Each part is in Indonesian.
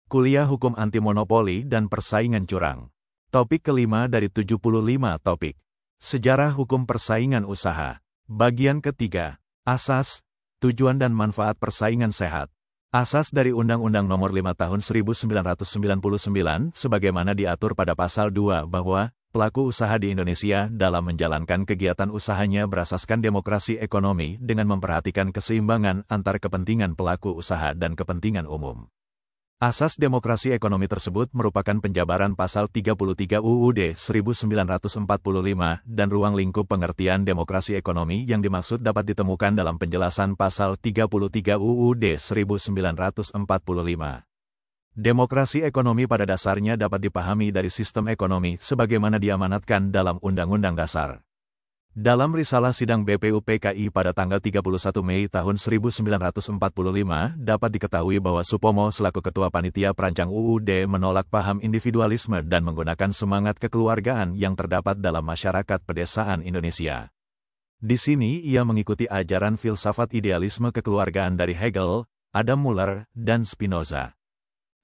Kuliah Hukum Anti Monopoli dan Persaingan Curang. Topik kelima dari 75 topik. Sejarah Hukum Persaingan Usaha. Bagian ketiga. Asas, tujuan dan manfaat persaingan sehat. Asas dari Undang-Undang Nomor 5 Tahun 1999 sebagaimana diatur pada Pasal 2 bahwa pelaku usaha di Indonesia dalam menjalankan kegiatan usahanya berasaskan demokrasi ekonomi dengan memperhatikan keseimbangan antar kepentingan pelaku usaha dan kepentingan umum. Asas demokrasi ekonomi tersebut merupakan penjabaran Pasal 33 UUD 1945 dan ruang lingkup pengertian demokrasi ekonomi yang dimaksud dapat ditemukan dalam penjelasan Pasal 33 UUD 1945. Demokrasi ekonomi pada dasarnya dapat dipahami dari sistem ekonomi sebagaimana diamanatkan dalam Undang-Undang Dasar. Dalam Risalah Sidang BPUPKI pada tanggal 31 Mei tahun 1945 dapat diketahui bahwa Supomo selaku Ketua Panitia Perancang UUD menolak paham individualisme dan menggunakan semangat kekeluargaan yang terdapat dalam masyarakat pedesaan Indonesia. Di sini ia mengikuti ajaran filsafat idealisme kekeluargaan dari Hegel, Adam Muller, dan Spinoza.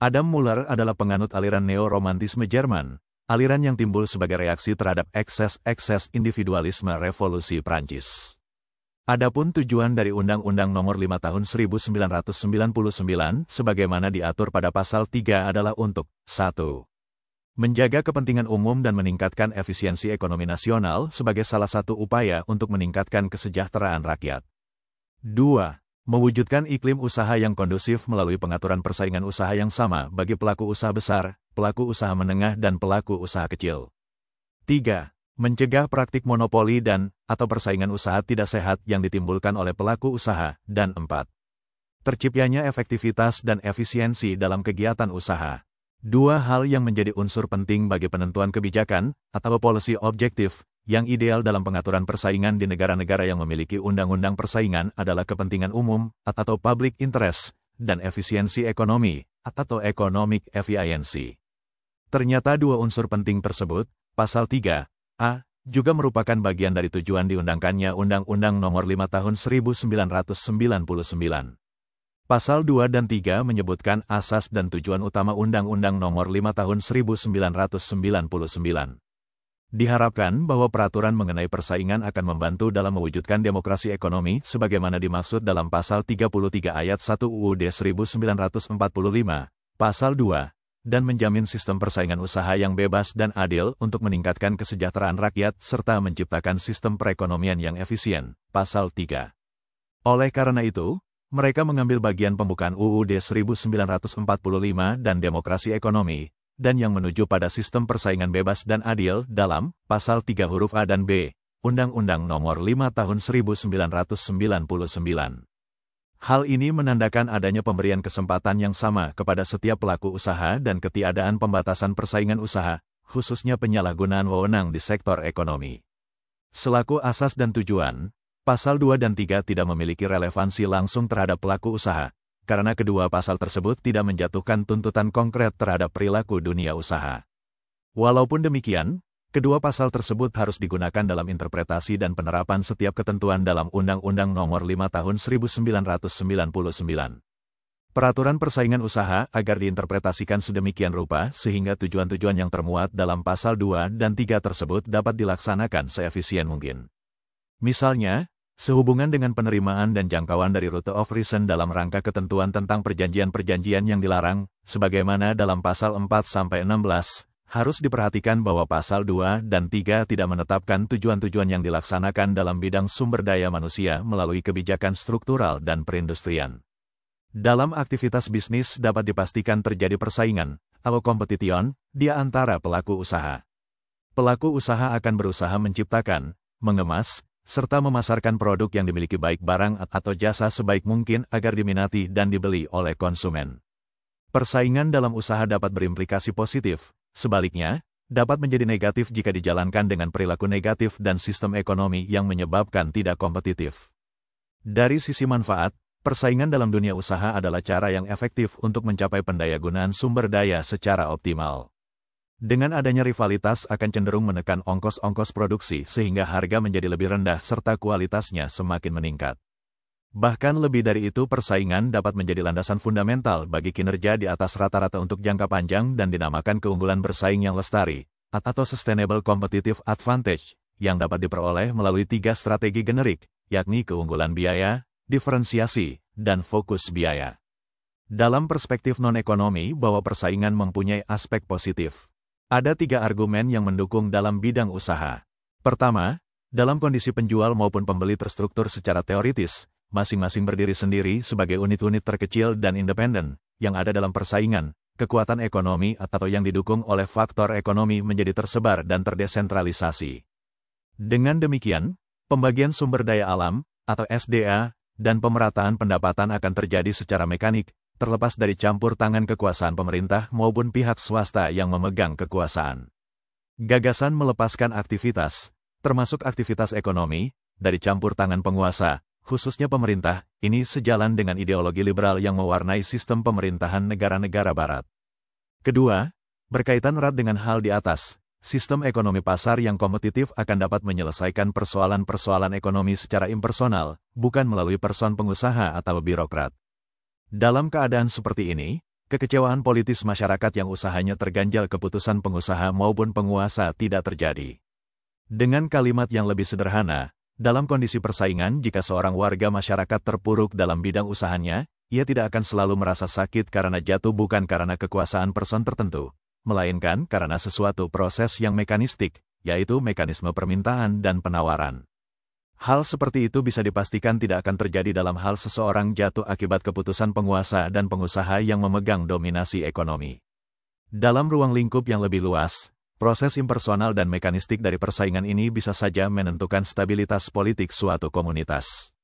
Adam Muller adalah penganut aliran neo-romantisme Jerman, aliran yang timbul sebagai reaksi terhadap ekses individualisme revolusi Prancis. Adapun tujuan dari Undang-Undang Nomor 5 Tahun 1999 sebagaimana diatur pada Pasal 3 adalah untuk 1. Menjaga kepentingan umum dan meningkatkan efisiensi ekonomi nasional sebagai salah satu upaya untuk meningkatkan kesejahteraan rakyat. 2. Mewujudkan iklim usaha yang kondusif melalui pengaturan persaingan usaha yang sama bagi pelaku usaha besar, pelaku usaha menengah dan pelaku usaha kecil. 3. Mencegah praktik monopoli atau persaingan usaha tidak sehat yang ditimbulkan oleh pelaku usaha. Dan 4. Terciptanya efektivitas dan efisiensi dalam kegiatan usaha. Dua hal yang menjadi unsur penting bagi penentuan kebijakan atau policy objektif yang ideal dalam pengaturan persaingan di negara-negara yang memiliki undang-undang persaingan adalah kepentingan umum atau public interest dan efisiensi ekonomi atau economic efficiency. Ternyata dua unsur penting tersebut, Pasal 3a, juga merupakan bagian dari tujuan diundangkannya Undang-Undang Nomor 5 Tahun 1999. Pasal 2 dan 3 menyebutkan asas dan tujuan utama Undang-Undang Nomor 5 Tahun 1999. Diharapkan bahwa peraturan mengenai persaingan akan membantu dalam mewujudkan demokrasi ekonomi sebagaimana dimaksud dalam Pasal 33 Ayat 1 UUD 1945, Pasal 2, dan menjamin sistem persaingan usaha yang bebas dan adil untuk meningkatkan kesejahteraan rakyat serta menciptakan sistem perekonomian yang efisien, Pasal 3. Oleh karena itu, mereka mengambil bagian pembukaan UUD 1945 dan demokrasi ekonomi, dan yang menuju pada sistem persaingan bebas dan adil dalam Pasal 3 huruf A dan B, Undang-Undang Nomor 5 Tahun 1999. Hal ini menandakan adanya pemberian kesempatan yang sama kepada setiap pelaku usaha dan ketiadaan pembatasan persaingan usaha, khususnya penyalahgunaan wewenang di sektor ekonomi. Selaku asas dan tujuan, Pasal 2 dan 3 tidak memiliki relevansi langsung terhadap pelaku usaha, karena kedua pasal tersebut tidak menjatuhkan tuntutan konkret terhadap perilaku dunia usaha. Walaupun demikian, kedua pasal tersebut harus digunakan dalam interpretasi dan penerapan setiap ketentuan dalam Undang-Undang Nomor 5 Tahun 1999. Peraturan persaingan usaha agar diinterpretasikan sedemikian rupa sehingga tujuan-tujuan yang termuat dalam Pasal 2 dan 3 tersebut dapat dilaksanakan seefisien mungkin. Misalnya, sehubungan dengan penerimaan dan jangkauan dari rute of reason dalam rangka ketentuan tentang perjanjian-perjanjian yang dilarang, sebagaimana dalam Pasal 4-16, harus diperhatikan bahwa Pasal 2 dan 3 tidak menetapkan tujuan-tujuan yang dilaksanakan dalam bidang sumber daya manusia melalui kebijakan struktural dan perindustrian. Dalam aktivitas bisnis dapat dipastikan terjadi persaingan, atau competition, di antara pelaku usaha. Pelaku usaha akan berusaha menciptakan, mengemas, serta memasarkan produk yang dimiliki baik barang atau jasa sebaik mungkin agar diminati dan dibeli oleh konsumen. Persaingan dalam usaha dapat berimplikasi positif, sebaliknya, dapat menjadi negatif jika dijalankan dengan perilaku negatif dan sistem ekonomi yang menyebabkan tidak kompetitif. Dari sisi manfaat, persaingan dalam dunia usaha adalah cara yang efektif untuk mencapai pendayagunaan sumber daya secara optimal. Dengan adanya rivalitas akan cenderung menekan ongkos-ongkos produksi sehingga harga menjadi lebih rendah serta kualitasnya semakin meningkat. Bahkan lebih dari itu, persaingan dapat menjadi landasan fundamental bagi kinerja di atas rata-rata untuk jangka panjang dan dinamakan keunggulan bersaing yang lestari, atau Sustainable Competitive Advantage, yang dapat diperoleh melalui 3 strategi generik, yakni keunggulan biaya, diferensiasi, dan fokus biaya. Dalam perspektif non-ekonomi bahwa persaingan mempunyai aspek positif. Ada 3 argumen yang mendukung dalam bidang usaha. Pertama, dalam kondisi penjual maupun pembeli terstruktur secara teoritis, masing-masing berdiri sendiri sebagai unit-unit terkecil dan independen, yang ada dalam persaingan, kekuatan ekonomi atau yang didukung oleh faktor ekonomi menjadi tersebar dan terdesentralisasi. Dengan demikian, pembagian sumber daya alam, atau SDA, dan pemerataan pendapatan akan terjadi secara mekanik, terlepas dari campur tangan kekuasaan pemerintah maupun pihak swasta yang memegang kekuasaan. Gagasan melepaskan aktivitas, termasuk aktivitas ekonomi, dari campur tangan penguasa, khususnya pemerintah, ini sejalan dengan ideologi liberal yang mewarnai sistem pemerintahan negara-negara barat. Kedua, berkaitan erat dengan hal di atas, sistem ekonomi pasar yang kompetitif akan dapat menyelesaikan persoalan-persoalan ekonomi secara impersonal, bukan melalui person pengusaha atau birokrat. Dalam keadaan seperti ini, kekecewaan politis masyarakat yang usahanya terganjal keputusan pengusaha maupun penguasa tidak terjadi. Dengan kalimat yang lebih sederhana, dalam kondisi persaingan jika seorang warga masyarakat terpuruk dalam bidang usahanya, ia tidak akan selalu merasa sakit karena jatuh bukan karena kekuasaan person tertentu, melainkan karena sesuatu proses yang mekanistik, yaitu mekanisme permintaan dan penawaran. Hal seperti itu bisa dipastikan tidak akan terjadi dalam hal seseorang jatuh akibat keputusan penguasa dan pengusaha yang memegang dominasi ekonomi. Dalam ruang lingkup yang lebih luas, proses impersonal dan mekanistik dari persaingan ini bisa saja menentukan stabilitas politik suatu komunitas.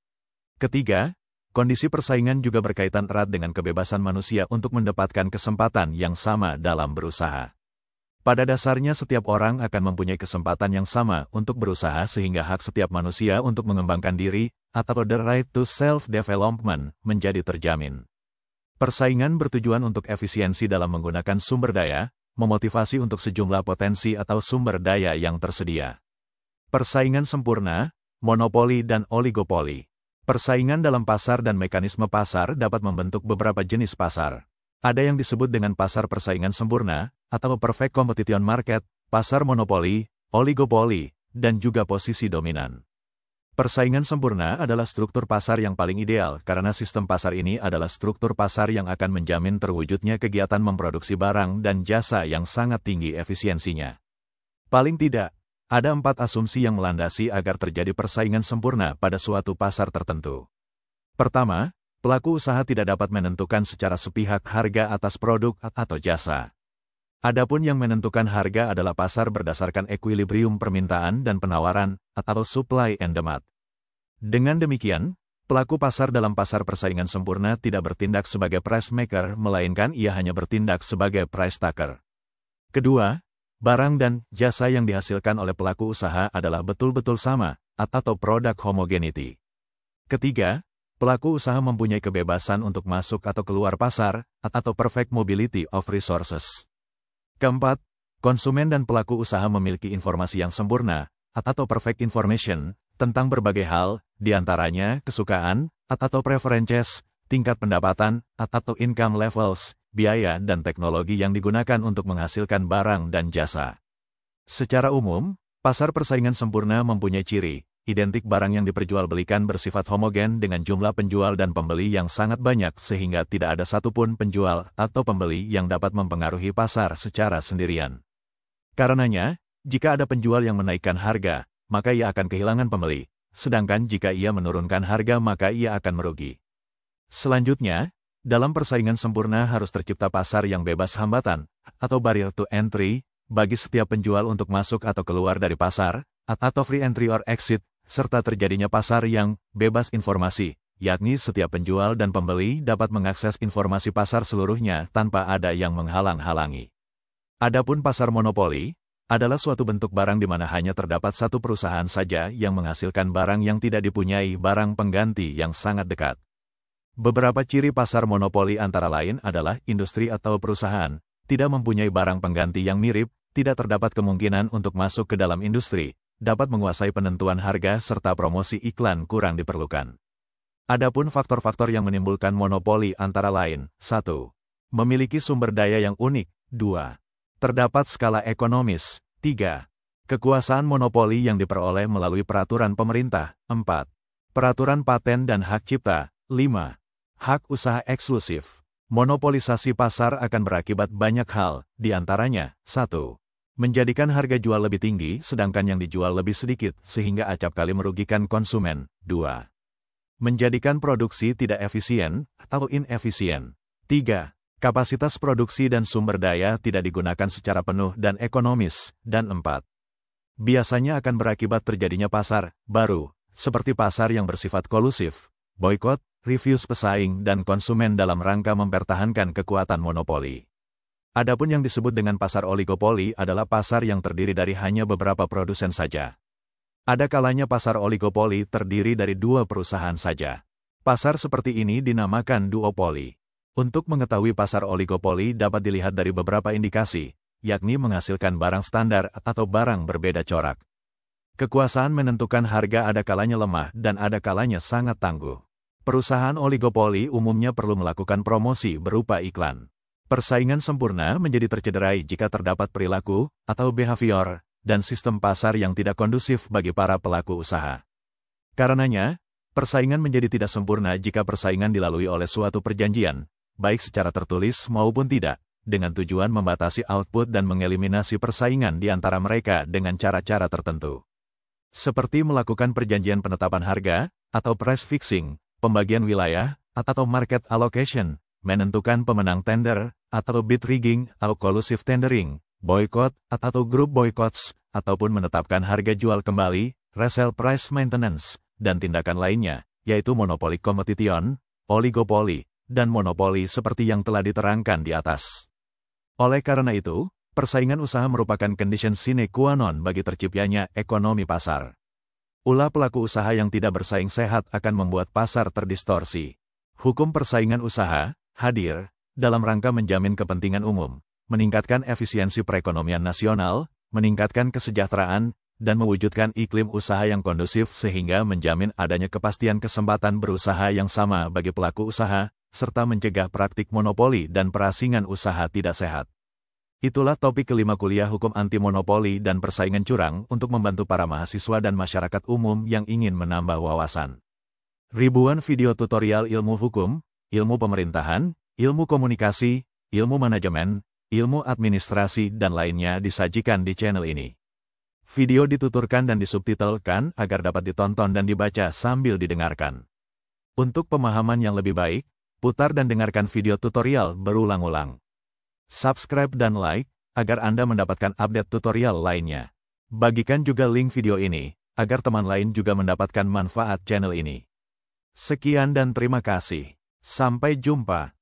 Ketiga, kondisi persaingan juga berkaitan erat dengan kebebasan manusia untuk mendapatkan kesempatan yang sama dalam berusaha. Pada dasarnya setiap orang akan mempunyai kesempatan yang sama untuk berusaha sehingga hak setiap manusia untuk mengembangkan diri, atau the right to self-development, menjadi terjamin. Persaingan bertujuan untuk efisiensi dalam menggunakan sumber daya, memotivasi untuk sejumlah potensi atau sumber daya yang tersedia. Persaingan sempurna, monopoli dan oligopoli. Persaingan dalam pasar dan mekanisme pasar dapat membentuk beberapa jenis pasar. Ada yang disebut dengan pasar persaingan sempurna, atau perfect competition market, pasar monopoli, oligopoli, dan juga posisi dominan. Persaingan sempurna adalah struktur pasar yang paling ideal karena sistem pasar ini adalah struktur pasar yang akan menjamin terwujudnya kegiatan memproduksi barang dan jasa yang sangat tinggi efisiensinya. Paling tidak, ada 4 asumsi yang melandasi agar terjadi persaingan sempurna pada suatu pasar tertentu. Pertama, pelaku usaha tidak dapat menentukan secara sepihak harga atas produk atau jasa. Adapun yang menentukan harga adalah pasar berdasarkan ekuilibrium permintaan dan penawaran, atau supply and demand. Dengan demikian, pelaku pasar dalam pasar persaingan sempurna tidak bertindak sebagai price maker, melainkan ia hanya bertindak sebagai price taker. Kedua, barang dan jasa yang dihasilkan oleh pelaku usaha adalah betul-betul sama, atau product homogeneity. Ketiga, pelaku usaha mempunyai kebebasan untuk masuk atau keluar pasar, atau perfect mobility of resources. Keempat, konsumen dan pelaku usaha memiliki informasi yang sempurna, atau perfect information, tentang berbagai hal, diantaranya kesukaan, atau preferences, tingkat pendapatan, atau income levels, biaya dan teknologi yang digunakan untuk menghasilkan barang dan jasa. Secara umum, pasar persaingan sempurna mempunyai ciri, identik barang yang diperjualbelikan bersifat homogen dengan jumlah penjual dan pembeli yang sangat banyak sehingga tidak ada satupun penjual atau pembeli yang dapat mempengaruhi pasar secara sendirian. Karenanya, jika ada penjual yang menaikkan harga, maka ia akan kehilangan pembeli, sedangkan jika ia menurunkan harga maka ia akan merugi. Selanjutnya, dalam persaingan sempurna harus tercipta pasar yang bebas hambatan, atau barrier to entry, bagi setiap penjual untuk masuk atau keluar dari pasar, atau free entry or exit, serta terjadinya pasar yang bebas informasi, yakni setiap penjual dan pembeli dapat mengakses informasi pasar seluruhnya tanpa ada yang menghalang-halangi. Adapun pasar monopoli, adalah suatu bentuk barang di mana hanya terdapat satu perusahaan saja yang menghasilkan barang yang tidak dipunyai barang pengganti yang sangat dekat. Beberapa ciri pasar monopoli antara lain adalah industri atau perusahaan tidak mempunyai barang pengganti yang mirip, tidak terdapat kemungkinan untuk masuk ke dalam industri, dapat menguasai penentuan harga serta promosi iklan kurang diperlukan. Adapun faktor-faktor yang menimbulkan monopoli antara lain, 1. Memiliki sumber daya yang unik, 2. Terdapat skala ekonomis, 3. Kekuasaan monopoli yang diperoleh melalui peraturan pemerintah, 4. Peraturan paten dan hak cipta, 5. Hak usaha eksklusif. Monopolisasi pasar akan berakibat banyak hal, di antaranya, 1. Menjadikan harga jual lebih tinggi sedangkan yang dijual lebih sedikit sehingga acap kali merugikan konsumen, 2. Menjadikan produksi tidak efisien atau inefisien. 3. Kapasitas produksi dan sumber daya tidak digunakan secara penuh dan ekonomis. Dan 4. Biasanya akan berakibat terjadinya pasar baru, seperti pasar yang bersifat kolusif, boikot, refuse pesaing dan konsumen dalam rangka mempertahankan kekuatan monopoli. Adapun yang disebut dengan pasar oligopoli adalah pasar yang terdiri dari hanya beberapa produsen saja. Ada kalanya pasar oligopoli terdiri dari 2 perusahaan saja. Pasar seperti ini dinamakan duopoli. Untuk mengetahui pasar oligopoli dapat dilihat dari beberapa indikasi, yakni menghasilkan barang standar atau barang berbeda corak. Kekuasaan menentukan harga ada kalanya lemah dan ada kalanya sangat tangguh. Perusahaan oligopoli umumnya perlu melakukan promosi berupa iklan. Persaingan sempurna menjadi tercederai jika terdapat perilaku atau behavior dan sistem pasar yang tidak kondusif bagi para pelaku usaha. Karenanya, persaingan menjadi tidak sempurna jika persaingan dilalui oleh suatu perjanjian, baik secara tertulis maupun tidak, dengan tujuan membatasi output dan mengeliminasi persaingan di antara mereka dengan cara-cara tertentu. Seperti melakukan perjanjian penetapan harga, atau price fixing, pembagian wilayah, atau market allocation, menentukan pemenang tender, atau bid rigging, atau collusive tendering, boykot, atau grup boycotts, ataupun menetapkan harga jual kembali, resale price maintenance, dan tindakan lainnya, yaitu monopoli competition, oligopoli, dan monopoli seperti yang telah diterangkan di atas. Oleh karena itu, persaingan usaha merupakan condition sine qua non bagi terciptanya ekonomi pasar. Ulah pelaku usaha yang tidak bersaing sehat akan membuat pasar terdistorsi. Hukum persaingan usaha hadir dalam rangka menjamin kepentingan umum, meningkatkan efisiensi perekonomian nasional, meningkatkan kesejahteraan, dan mewujudkan iklim usaha yang kondusif sehingga menjamin adanya kepastian kesempatan berusaha yang sama bagi pelaku usaha, serta mencegah praktik monopoli dan perasingan usaha tidak sehat. Itulah topik kelima kuliah Hukum Anti Monopoli dan Persaingan Curang untuk membantu para mahasiswa dan masyarakat umum yang ingin menambah wawasan. Ribuan video tutorial ilmu hukum, ilmu pemerintahan, ilmu komunikasi, ilmu manajemen, ilmu administrasi dan lainnya disajikan di channel ini. Video dituturkan dan disubtitelkan agar dapat ditonton dan dibaca sambil didengarkan. Untuk pemahaman yang lebih baik, putar dan dengarkan video tutorial berulang-ulang. Subscribe dan like, agar Anda mendapatkan update tutorial lainnya. Bagikan juga link video ini, agar teman lain juga mendapatkan manfaat channel ini. Sekian dan terima kasih. Sampai jumpa.